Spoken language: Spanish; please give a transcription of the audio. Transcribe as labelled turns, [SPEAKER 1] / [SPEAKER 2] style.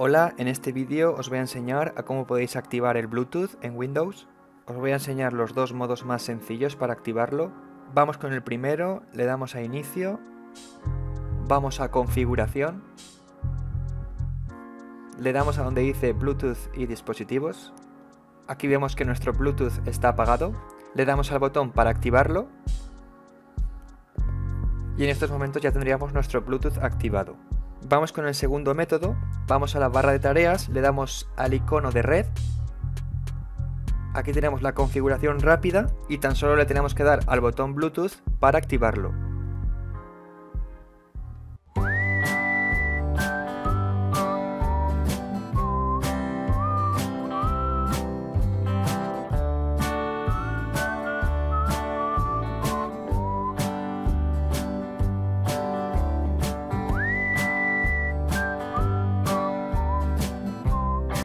[SPEAKER 1] Hola, en este vídeo os voy a enseñar a cómo podéis activar el Bluetooth en Windows. Os voy a enseñar los dos modos más sencillos para activarlo. Vamos con el primero, le damos a inicio, vamos a configuración, le damos a donde dice Bluetooth y dispositivos. Aquí vemos que nuestro Bluetooth está apagado, le damos al botón para activarlo y en estos momentos ya tendríamos nuestro Bluetooth activado. Vamos con el segundo método, vamos a la barra de tareas, le damos al icono de red. Aquí tenemos la configuración rápida y tan solo le tenemos que dar al botón Bluetooth para activarlo.